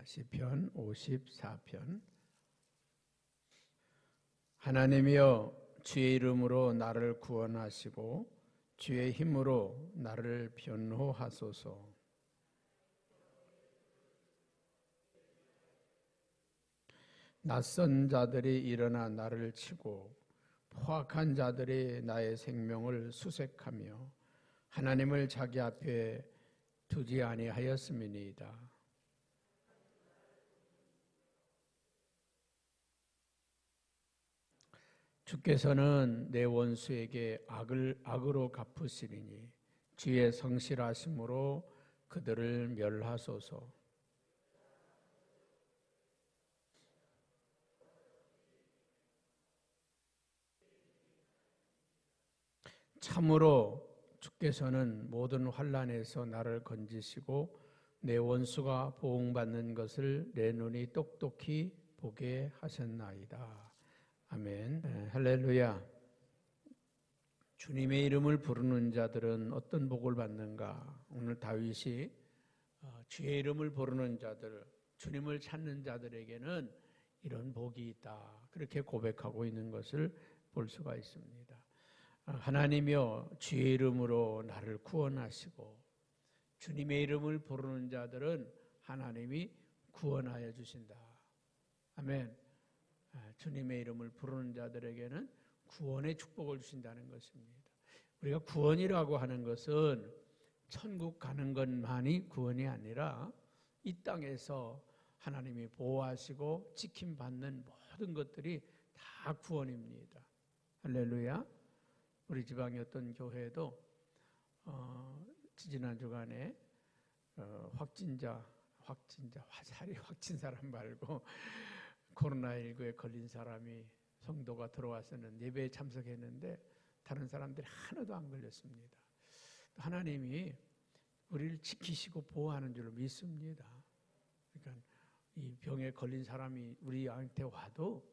시편 54편. 하나님이여, 주의 이름으로 나를 구원하시고 주의 힘으로 나를 변호하소서. 낯선 자들이 일어나 나를 치고 포악한 자들이 나의 생명을 수색하며 하나님을 자기 앞에 두지 아니하였음이니이다. 주께서는 내 원수에게 악으로 갚으시리니 주의 성실하심으로 그들을 멸하소서. 참으로 주께서는 모든 환난에서 나를 건지시고 내 원수가 보응받는 것을 내 눈이 똑똑히 보게 하셨나이다. 아멘. 할렐루야. 주님의 이름을 부르는 자들은 어떤 복을 받는가? 오늘 다윗이 주의 이름을 부르는 자들, 주님을 찾는 자들에게는 이런 복이 있다, 그렇게 고백하고 있는 것을 볼 수가 있습니다. 하나님이여, 주의 이름으로 나를 구원하시고, 주님의 이름을 부르는 자들은 하나님이 구원하여 주신다. 아멘. 주님의 이름을 부르는 자들에게는 구원의 축복을 주신다는 것입니다. 우리가 구원이라고 하는 것은 천국 가는 것만이 구원이 아니라 이 땅에서 하나님이 보호하시고 지킴받는 모든 것들이 다 구원입니다. 할렐루야. 우리 지방의 어떤 교회도 지지난 주간에 화살이 확진 사람 말고 코로나19에 걸린 사람이 성도가 들어와서는 예배에 참석했는데 다른 사람들이 하나도 안 걸렸습니다. 하나님이 우리를 지키시고 보호하는 줄 믿습니다. 그러니까 이 병에 걸린 사람이 우리한테 와도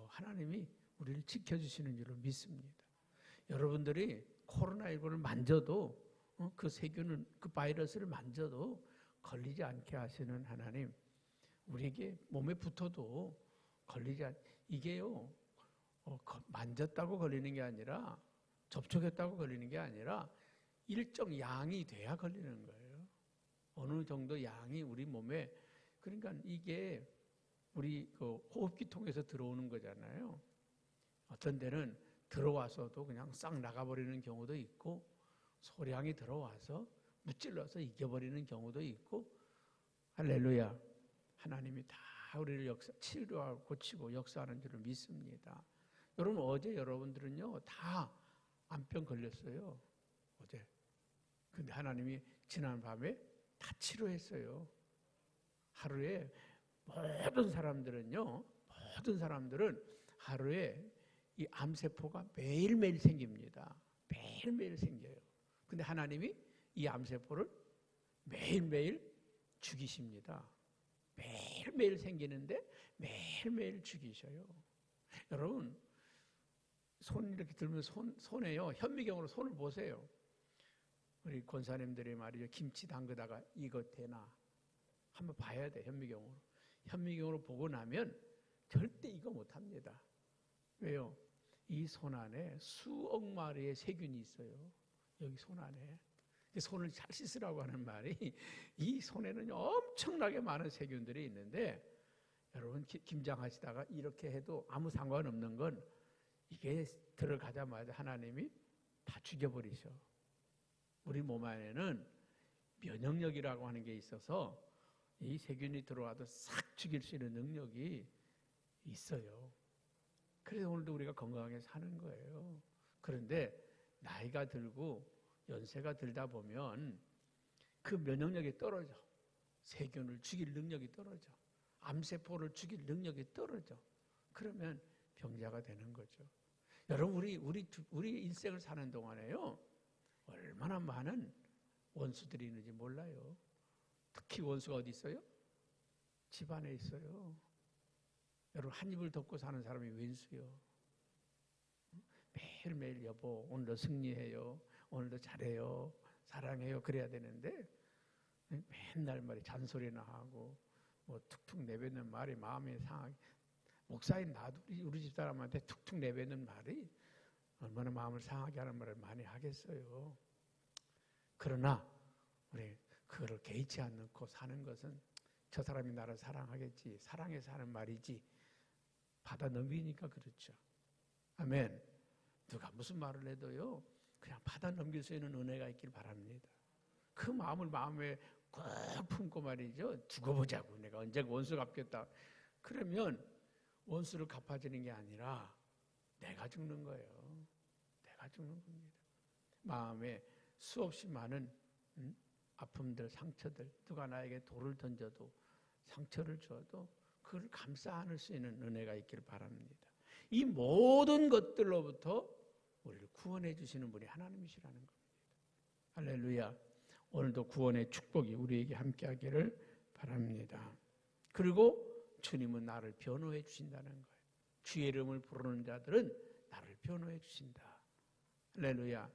하나님이 우리를 지켜주시는 줄 믿습니다. 여러분들이 코로나19를 만져도 그 세균을, 그 바이러스를 만져도 걸리지 않게 하시는 하나님, 우리에게 몸에 붙어도 걸리지 이게요, 만졌다고 걸리는 게 아니라, 접촉했다고 걸리는 게 아니라 일정 양이 돼야 걸리는 거예요. 어느 정도 양이 우리 몸에, 그러니까 이게 우리 호흡기 통해서 들어오는 거잖아요. 어떤 데는 들어와서도 그냥 싹 나가버리는 경우도 있고, 소량이 들어와서 무찔러서 이겨버리는 경우도 있고. 할렐루야. 하나님이 다 우리를 치료하고 고치고 역사하는 줄을 믿습니다. 여러분, 어제 여러분들은요 다 암병 걸렸어요. 어제. 근데 하나님이 지난 밤에 다 치료했어요. 하루에 모든 사람들은 하루에 이 암세포가 매일매일 생깁니다. 매일매일 생겨요. 근데 하나님이 이 암세포를 매일매일 죽이십니다. 매일매일 생기는데 매일매일 죽이셔요. 여러분, 손 이렇게 들면 손에요, 현미경으로 손을 보세요. 우리 권사님들이 말이죠, 김치 담그다가 이거 되나 한번 봐야 돼. 현미경으로 보고 나면 절대 이거 못합니다. 왜요? 이 손 안에 수억 마리의 세균이 있어요. 여기 손 안에. 손을 잘 씻으라고 하는 말이, 이 손에는 엄청나게 많은 세균들이 있는데, 여러분 김장하시다가 이렇게 해도 아무 상관없는 건 이게 들어가자마자 하나님이 다 죽여버리셔. 우리 몸 안에는 면역력이라고 하는 게 있어서 이 세균이 들어와도 싹 죽일 수 있는 능력이 있어요. 그래서 오늘도 우리가 건강하게 사는 거예요. 그런데 나이가 들고 연세가 들다 보면 그 면역력이 떨어져. 세균을 죽일 능력이 떨어져. 암세포를 죽일 능력이 떨어져. 그러면 병자가 되는 거죠. 여러분, 우리 인생을 사는 동안에요, 얼마나 많은 원수들이 있는지 몰라요. 특히 원수가 어디 있어요? 집 안에 있어요. 여러분, 한 입을 덮고 사는 사람이 웬수요? 매일매일 여보 오늘도 승리해요, 오늘도 잘해요, 사랑해요, 그래야 되는데 맨날 잔소리나 하고 뭐 툭툭 내뱉는 말이 마음이 상하게, 목사인 나도 우리 집 사람한테 툭툭 내뱉는 말이 얼마나 마음을 상하게 하는 말을 많이 하겠어요. 그러나 우리 그거를 개의치 않고 사는 것은 저 사람이 나를 사랑하겠지, 사랑해서 하는 말이지, 받아 넘기니까 그렇죠. 아멘. 누가 무슨 말을 해도요, 그냥 받아 넘길 수 있는 은혜가 있길 바랍니다. 그 마음을 마음에 꼭 품고 말이죠. 두고 보자고. 내가 언제 원수 갚겠다. 그러면 원수를 갚아주는 게 아니라 내가 죽는 거예요. 내가 죽는 겁니다. 마음에 수없이 많은 아픔들, 상처들, 누가 나에게 돌을 던져도, 상처를 줘도 그걸 감싸 안을 수 있는 은혜가 있길 바랍니다. 이 모든 것들로부터 우리를 구원해 주시는 분이 하나님이시라는 겁니다. 할렐루야. 오늘도 구원의 축복이 우리에게 함께하기를 바랍니다. 그리고 주님은 나를 변호해 주신다는 거예요. 주의 이름을 부르는 자들은 나를 변호해 주신다. 할렐루야.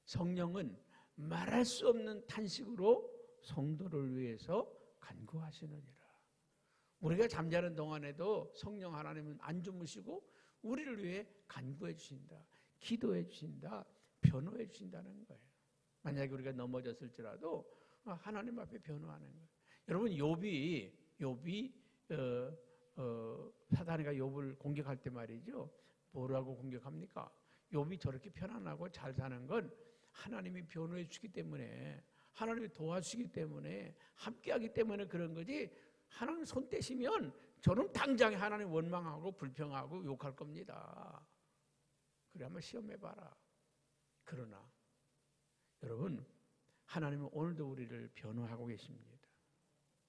성령은 말할 수 없는 탄식으로 성도를 위해서 간구하시느니라. 우리가 잠자는 동안에도 성령 하나님은 안 주무시고 우리를 위해 간구해 주신다. 기도해 주신다. 변호해 주신다는 거예요. 만약에 우리가 넘어졌을지라도 하나님 앞에 변호하는 거예요. 여러분 욥이 사단이가 욥을 공격할 때 말이죠. 뭐라고 공격합니까? 욥이 저렇게 편안하고 잘 사는 건 하나님이 변호해 주기 때문에, 하나님이 도와주시기 때문에, 함께하기 때문에 그런 거지, 하나님 손 떼시면 저는 당장 하나님 원망하고 불평하고 욕할 겁니다. 그래 한번 시험해봐라. 그러나 여러분, 하나님은 오늘도 우리를 변호하고 계십니다.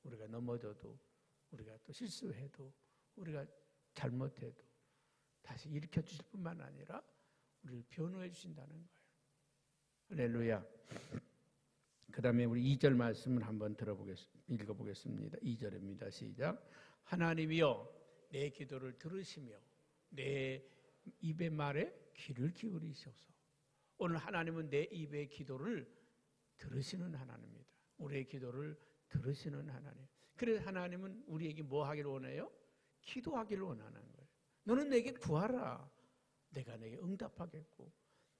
우리가 넘어져도, 우리가 또 실수해도, 우리가 잘못해도 다시 일으켜 주실 뿐만 아니라 우리를 변호해 주신다는 거예요. 할렐루야. 그 다음에 우리 2절 말씀을 한번 읽어보겠습니다. 2절입니다. 시작. 하나님이여 내 기도를 들으시며 내 입의 말에 귀를 기울이셔서. 오늘 하나님은 내 입의 기도를 들으시는 하나님입니다. 우리의 기도를 들으시는 하나님. 그래서 하나님은 우리에게 뭐 하기를 원해요? 기도하기를 원하는 거예요. 너는 내게 구하라. 내가 내게 응답하겠고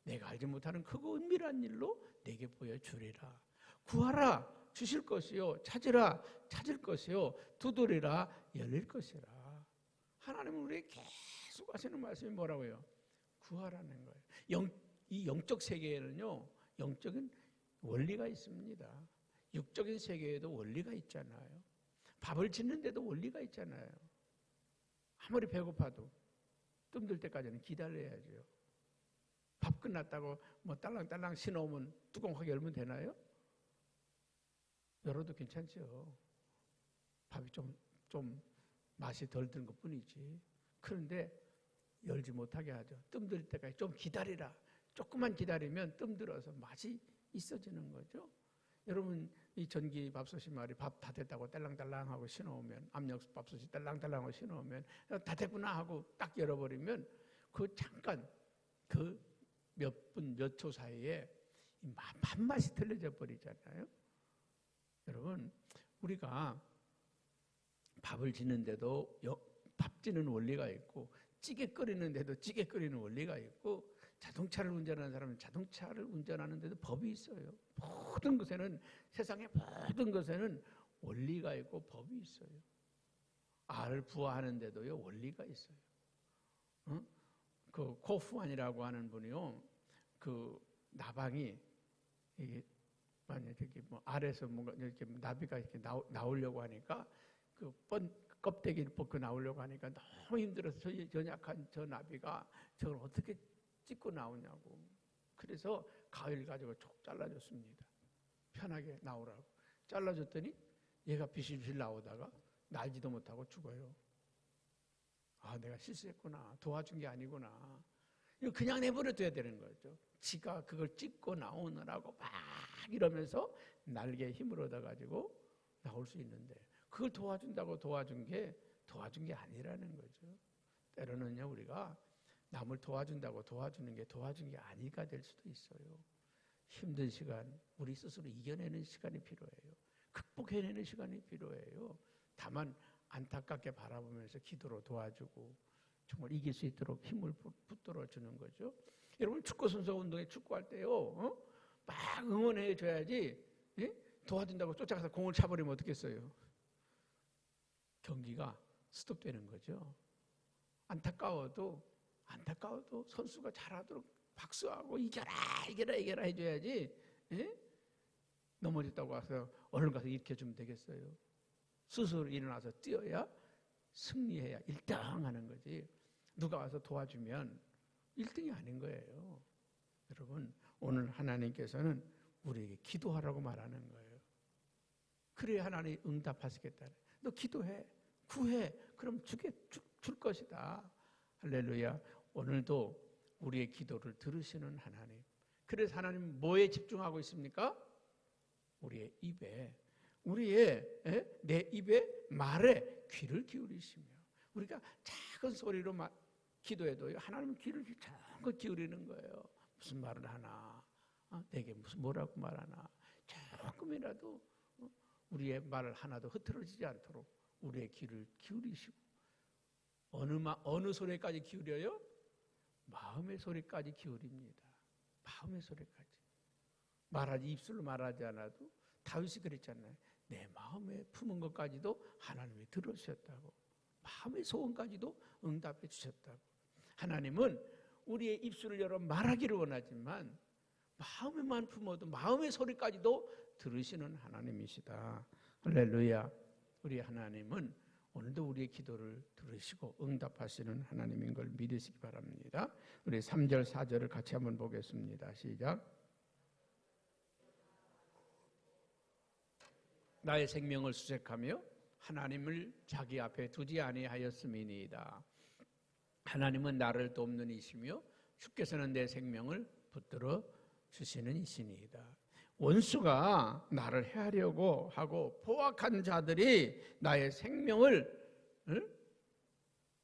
내가 알지 못하는 크고 은밀한 일로 내게 보여주리라. 구하라 주실 것이요, 찾으라 찾을 것이요, 두드리라 열릴 것이라. 하나님은 우리에게 계속 하시는 말씀이 뭐라고요? 구하라는 거예요. 이 영적 세계에는요, 영적인 원리가 있습니다. 육적인 세계에도 원리가 있잖아요. 밥을 짓는데도 원리가 있잖아요. 아무리 배고파도 뜸들 때까지는 기다려야죠. 밥 끝났다고 뭐 딸랑딸랑 신어오면 뚜껑 확 열면 되나요? 열어도 괜찮죠. 밥이 좀 맛이 덜 든 것 뿐이지. 그런데 열지 못하게 하죠. 뜸들 때까지 좀 기다리라. 조금만 기다리면 뜸들어서 맛이 있어지는 거죠. 여러분 이 전기 밥솥이 말이 밥 다 됐다고 딸랑딸랑하고 신어오면, 압력 밥솥이 딸랑딸랑하고 신어오면 다 됐구나 하고 딱 열어버리면 그 잠깐 그 몇 분 몇 초 사이에 밥맛이 틀려져 버리잖아요. 여러분 우리가 밥을 짓는데도 밥 짓는 원리가 있고, 찌개 끓이는데도 찌개 끓이는 원리가 있고, 자동차를 운전하는 사람은 자동차를 운전하는데도 법이 있어요. 모든 것에는, 세상의 모든 것에는 원리가 있고 법이 있어요. 알을 부화하는데도요 원리가 있어요. 그 코프만이라고 하는 분이요, 그 나방이 이게 만약에 뭐 알에서 뭔가 이렇게 나비가 이렇게 나오려고 하니까 그 껍데기를 벗고 나오려고 하니까 너무 힘들어서 저 연약한 저 나비가 저걸 어떻게 찢고 나오냐고. 그래서 가위를 가지고 촉 잘라줬습니다. 편하게 나오라고. 잘라줬더니 얘가 비실비실 나오다가 날지도 못하고 죽어요. 아, 내가 실수했구나. 도와준 게 아니구나. 이거 그냥 내버려둬야 되는 거죠. 지가 그걸 찢고 나오느라고 막 이러면서 날개에 힘을 얻어가지고 나올 수 있는데, 그걸 도와준다고 도와준 게 아니라는 거죠. 때로는요, 우리가 남을 도와준다고 도와주는 게 도와준 게 아니가 될 수도 있어요. 힘든 시간, 우리 스스로 이겨내는 시간이 필요해요. 극복해내는 시간이 필요해요. 다만 안타깝게 바라보면서 기도로 도와주고 정말 이길 수 있도록 힘을 붙들어 주는 거죠. 여러분 축구 선수 운동에 축구할 때요, 막 응원해 줘야지. 예? 도와준다고 쫓아가서 공을 차버리면 어떻겠어요? 경기가 스톱되는 거죠. 안타까워도 선수가 잘하도록 박수하고 이겨라 해줘야지. 예? 넘어졌다고 와서 얼른 가서 일으켜주면 되겠어요. 스스로 일어나서 뛰어야 승리해야 1등 하는 거지. 누가 와서 도와주면 1등이 아닌 거예요. 여러분, 오늘 하나님께서는 우리에게 기도하라고 말하는 거예요. 그래야 하나님 응답하시겠다. 너 기도해, 구해, 그럼 줄 것이다. 할렐루야. 오늘도 우리의 기도를 들으시는 하나님. 그래서 하나님 뭐에 집중하고 있습니까? 우리의 입에, 내 입에 말에 귀를 기울이시며, 우리가 작은 소리로 기도해도 하나님은 귀를 정확히 기울이는 거예요. 무슨 말을 하나, 내게 뭐라고 말하나, 조금이라도 우리의 말 하나도 흐트러지지 않도록 우리의 귀를 기울이시고, 어느 소리까지 기울여요? 마음의 소리까지 기울입니다. 마음의 소리까지. 입술로 말하지 않아도 다윗이 그랬잖아요. 내 마음에 품은 것까지도 하나님이 들으셨다고. 마음의 소원까지도 응답해 주셨다고. 하나님은 우리의 입술을 열어 말하기를 원하지만 마음에만 품어도 마음의 소리까지도 들으시는 하나님이시다. 할렐루야. 우리 하나님은 오늘도 우리의 기도를 들으시고 응답하시는 하나님인 걸 믿으시기 바랍니다. 우리 3절 4절을 같이 한번 보겠습니다. 시작. 나의 생명을 수색하며 하나님을 자기 앞에 두지 아니하였음이니이다. 하나님은 나를 돕는 이시며 주께서는 내 생명을 붙들어 주시는 이시니이다. 원수가 나를 해하려고 하고 포악한 자들이 나의 생명을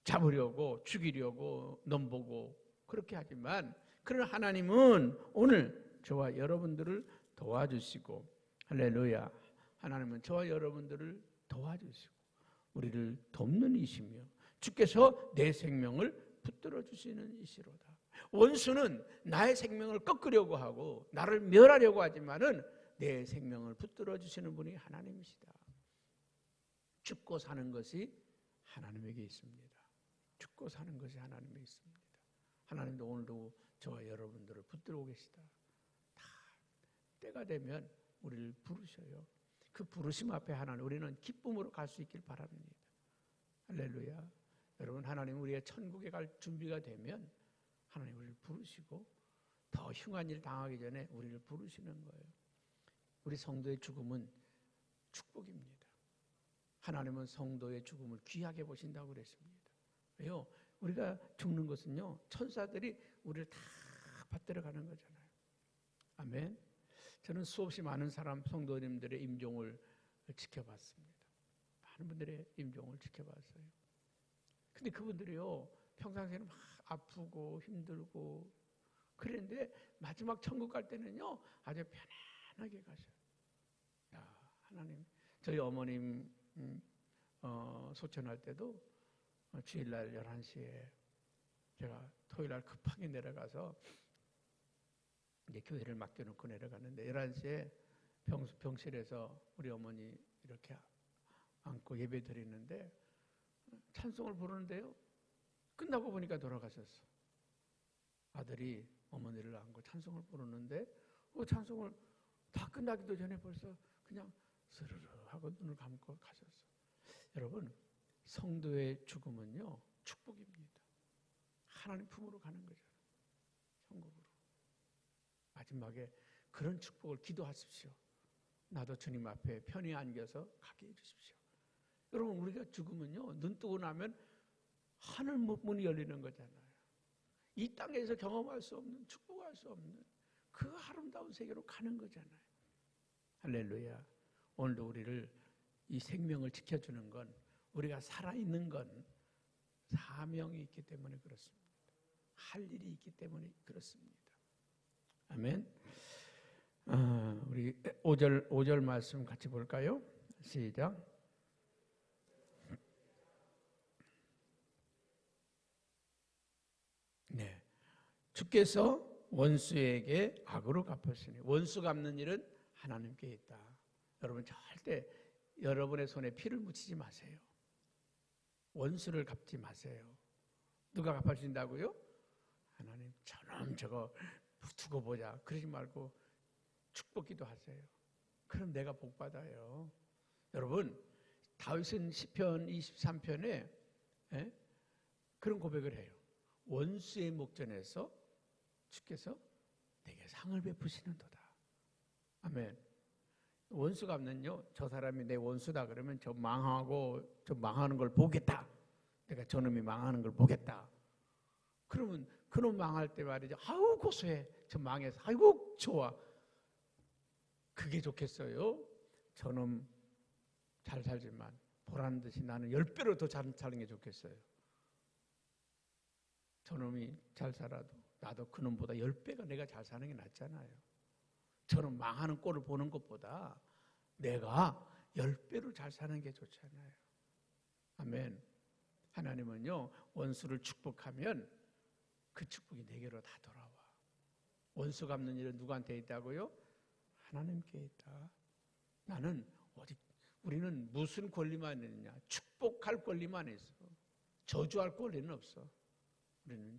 잡으려고 죽이려고 넘보고 그렇게 하지만, 그러나 하나님은 오늘 저와 여러분들을 도와주시고, 할렐루야, 하나님은 저와 여러분들을 도와주시고 우리를 돕는 이시며 주께서 내 생명을 붙들어 주시는 이시로다. 원수는 나의 생명을 꺾으려고 하고 나를 멸하려고 하지만은 내 생명을 붙들어 주시는 분이 하나님이시다. 죽고 사는 것이 하나님에게 있습니다. 죽고 사는 것이 하나님에게 있습니다. 하나님도 오늘도 저와 여러분들을 붙들고 계시다. 다 때가 되면 우리를 부르셔요. 그 부르심 앞에 하나님, 우리는 기쁨으로 갈 수 있길 바랍니다. 할렐루야. 여러분, 하나님 우리의 천국에 갈 준비가 되면 하나님 우리를 부르시고 더 흉한 일 당하기 전에 우리를 부르시는 거예요. 우리 성도의 죽음은 축복입니다. 하나님은 성도의 죽음을 귀하게 보신다고 그랬습니다. 왜요? 우리가 죽는 것은요, 천사들이 우리를 다 받들어 가는 거잖아요. 아멘. 저는 수없이 많은 성도님들의 임종을 지켜봤습니다. 많은 분들의 임종을 지켜봤어요. 근데 그분들이요, 평상시에는 막 아프고 힘들고 그랬는데 마지막 천국 갈 때는요, 아주 편안하게 가셔요. 야, 하나님, 저희 어머님 소천할 때도 주일날 11시에 제가 토요일날 급하게 내려가서 이제 교회를 맡겨놓고 내려갔는데 11시에 병실에서 우리 어머니 이렇게 안고 예배 드리는데 찬송을 부르는데요, 끝나고 보니까 돌아가셨어. 아들이 어머니를 안고 찬송을 부르는데 찬송을 다 끝나기도 전에 벌써 그냥 스르르 하고 눈을 감고 가셨어. 여러분, 성도의 죽음은요, 축복입니다. 하나님 품으로 가는 거잖아요. 천국으로. 마지막에 그런 축복을 기도하십시오. 나도 주님 앞에 편히 안겨서 가게 해주십시오. 여러분, 우리가 죽으면요, 눈 뜨고 나면 하늘 문이 열리는 거잖아요. 이 땅에서 경험할 수 없는, 축복할 수 없는 그 아름다운 세계로 가는 거잖아요. 할렐루야. 오늘도 우리를 이 생명을 지켜주는 건, 우리가 살아있는 건 사명이 있기 때문에 그렇습니다. 할 일이 있기 때문에 그렇습니다. 아멘. 우리 5절 말씀 같이 볼까요? 시작. 주께서 원수에게 악으로 갚았으니 원수 갚는 일은 하나님께 있다. 여러분 절대 여러분의 손에 피를 묻히지 마세요. 원수를 갚지 마세요. 누가 갚아준다고요? 하나님 저놈 저거 두고 보자. 그러지 말고 축복기도 하세요. 그럼 내가 복 받아요. 여러분 다윗은 시편 23편에 그런 고백을 해요. 원수의 목전에서 주께서 내게 상을 베푸시는도다. 아멘. 원수 갚는요. 저 사람이 내 원수다 그러면 저 망하고 저 망하는 걸 보겠다. 내가 저놈이 망하는 걸 보겠다. 그러면 그놈 망할 때 말이죠. 아우 고소해. 저 망해서 아이고 좋아. 그게 좋겠어요. 저놈 잘 살지만 보라는 듯이 나는 10배로 더 잘 사는 게 좋겠어요. 저놈이 잘 살아도 나도 그놈보다 10배가 내가 잘 사는 게 낫잖아요. 저놈 망하는 꼴을 보는 것보다 내가 10배로 잘 사는 게 좋잖아요. 아멘. 하나님은요 원수를 축복하면 그 축복이 내게로 다 돌아와. 원수 갚는 일은 누구한테 있다고요? 하나님께 있다. 나는 우리는 무슨 권리만 있느냐? 축복할 권리만 있어. 저주할 권리는 없어. 우리는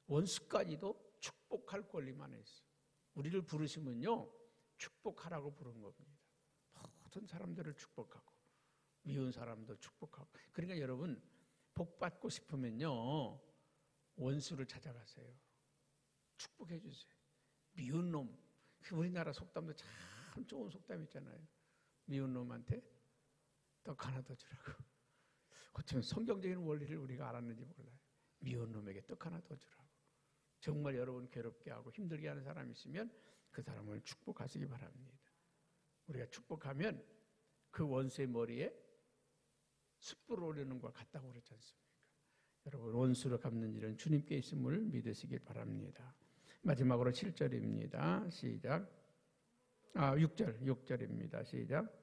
원수까지도 축복할 권리만 있어. 우리를 부르시면요 축복하라고 부른 겁니다. 모든 사람들을 축복하고 미운 사람도 축복하고. 그러니까 여러분 복 받고 싶으면요 원수를 찾아가세요. 축복해 주세요. 미운 놈. 우리나라 속담도 참 좋은 속담 있잖아요. 미운 놈한테 떡 하나 더 주라고. 그렇지만 성경적인 원리를 우리가 알았는지 몰라요. 미운 놈에게 떡 하나 더 주라고. 정말 여러분 괴롭게 하고 힘들게 하는 사람이 있으면 그 사람을 축복하시기 바랍니다. 우리가 축복하면 그 원수의 머리에 숯불을 올리는 것과 같다고 그랬지 않습니까? 여러분 원수를 갚는 일은 주님께 있음을 믿으시길 바랍니다. 마지막으로 7절입니다. 시작. 6절입니다. 시작.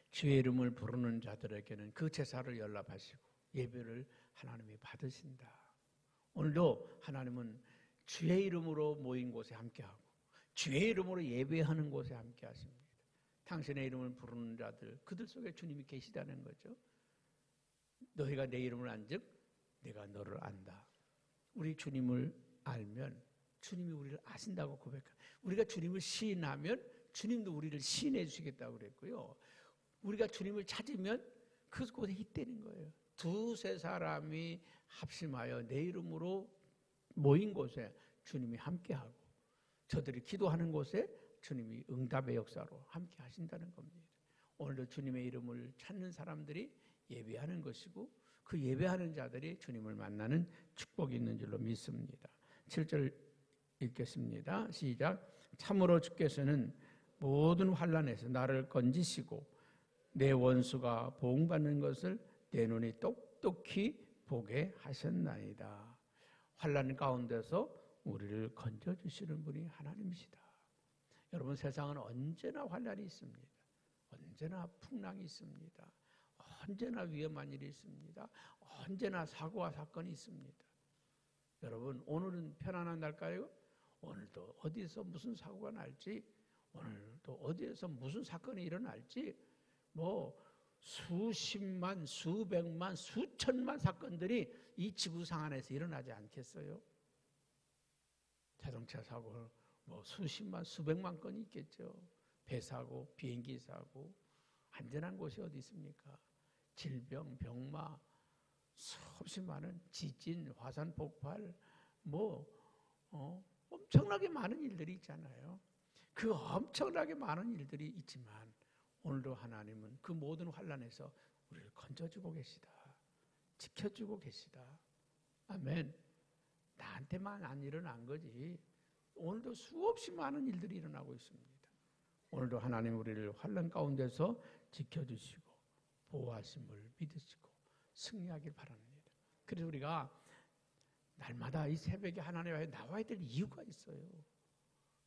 주의 이름을 부르는 자들에게는 그 제사를 연락하시고 예배를 하나님이 받으신다. 오늘도 하나님은 주의 이름으로 모인 곳에 함께하고 주의 이름으로 예배하는 곳에 함께하십니다. 당신의 이름을 부르는 자들 그들 속에 주님이 계시다는 거죠. 너희가 내 이름을 안즉 내가 너를 안다. 우리 주님을 알면 주님이 우리를 아신다고 고백합니다. 우리가 주님을 시인하면 주님도 우리를 시인해 주시겠다고 그랬고요. 우리가 주님을 찾으면 그곳에 있다는 거예요. 두세 사람이 합심하여 내 이름으로 모인 곳에 주님이 함께하고 저들이 기도하는 곳에 주님이 응답의 역사로 함께 하신다는 겁니다. 오늘도 주님의 이름을 찾는 사람들이 예배하는 것이고 그 예배하는 자들이 주님을 만나는 축복이 있는 줄로 믿습니다. 7절 읽겠습니다. 시작. 참으로 주께서는 모든 환난에서 나를 건지시고 내 원수가 보응받는 것을 내 눈이 똑똑히 보게 하셨나이다. 환난 가운데서 우리를 건져주시는 분이 하나님이시다. 여러분 세상은 언제나 환난이 있습니다. 언제나 풍랑이 있습니다. 언제나 위험한 일이 있습니다. 언제나 사고와 사건이 있습니다. 여러분 오늘은 편안한 날까요? 오늘도 어디에서 무슨 사고가 날지, 오늘도 어디에서 무슨 사건이 일어날지 수십만, 수백만, 수천만 사건들이 이 지구상 안에서 일어나지 않겠어요? 자동차 사고 수십만, 수백만 건이 있겠죠. 배 사고, 비행기 사고, 안전한 곳이 어디 있습니까? 질병, 병마, 수없이 많은 지진, 화산 폭발, 엄청나게 많은 일들이 있잖아요. 그 엄청나게 많은 일들이 있지만 오늘도 하나님은 그 모든 환난에서 우리를 건져주고 계시다. 지켜주고 계시다. 아멘. 나한테만 안 일어난 거지. 오늘도 수없이 많은 일들이 일어나고 있습니다. 오늘도 하나님 우리를 환난 가운데서 지켜주시고 보호하심을 믿으시고 승리하길 바랍니다. 그래서 우리가 날마다 이 새벽에 하나님 앞에 나와야 될 이유가 있어요.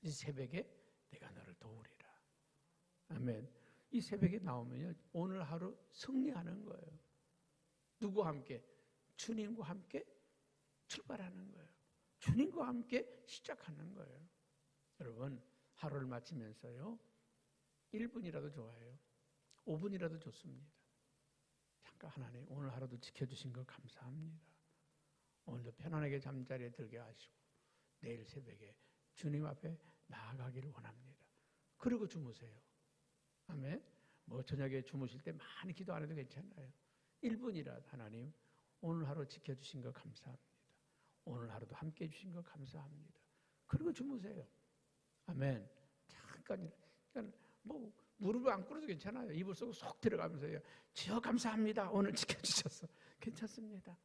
이 새벽에 내가 너를 도우리라. 아멘. 이 새벽에 나오면요, 오늘 하루 승리하는 거예요. 누구와 함께? 주님과 함께 출발하는 거예요. 주님과 함께 시작하는 거예요. 여러분, 하루를 마치면서요, 1분이라도 좋아요. 5분이라도 좋습니다. 잠깐 하나님, 오늘 하루도 지켜주신 거 감사합니다. 오늘도 편안하게 잠자리에 들게 하시고 내일 새벽에 주님 앞에 나아가기를 원합니다. 그리고 주무세요. 아멘. 뭐 저녁에 주무실 때 많이 기도 안 해도 괜찮아요. 1분이라도 하나님, 오늘 하루 지켜주신 거 감사합니다. 오늘 하루도 함께 해주신 거 감사합니다. 그리고 주무세요. 아멘. 잠깐, 뭐 무릎을 안 꿇어도 괜찮아요. 이불 속으로 쏙 들어가면서요, 주여 감사합니다. 오늘 지켜주셔서 괜찮습니다.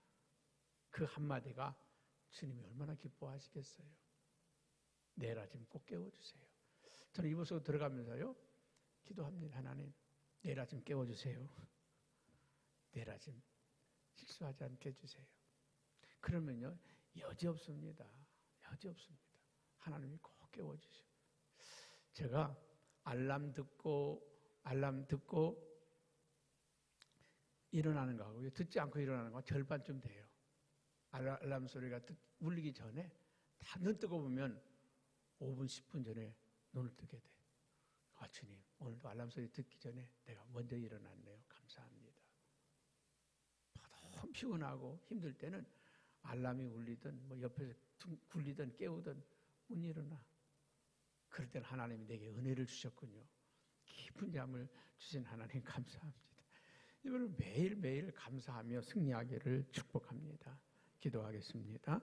그 한마디가 주님이 얼마나 기뻐하시겠어요. 내일 아침 꼭 깨워주세요. 저는 이불 속으로 들어가면서요, 기도합니다. 하나님, 내일 아침 깨워주세요. 내일 아침 실수하지 않게 해주세요. 그러면요, 여지 없습니다. 여지 없습니다. 하나님이 꼭 깨워주시고. 제가 알람 듣고 일어나는 거하고요, 듣지 않고 일어나는 거가 절반쯤 돼요. 알람 소리가 울리기 전에 다 눈 뜨고 보면 5분, 10분 전에 눈을 뜨게 돼. 아, 주님, 오늘도 알람 소리 듣기 전에 내가 먼저 일어났네요. 감사합니다. 너무 피곤하고 힘들 때는 알람이 울리든 뭐 옆에서 굴리든 깨우든 못 일어나. 그럴 때는 하나님이 내게 은혜를 주셨군요. 깊은 잠을 주신 하나님 감사합니다. 이번에 매일매일 감사하며 승리하기를 축복합니다. 기도하겠습니다.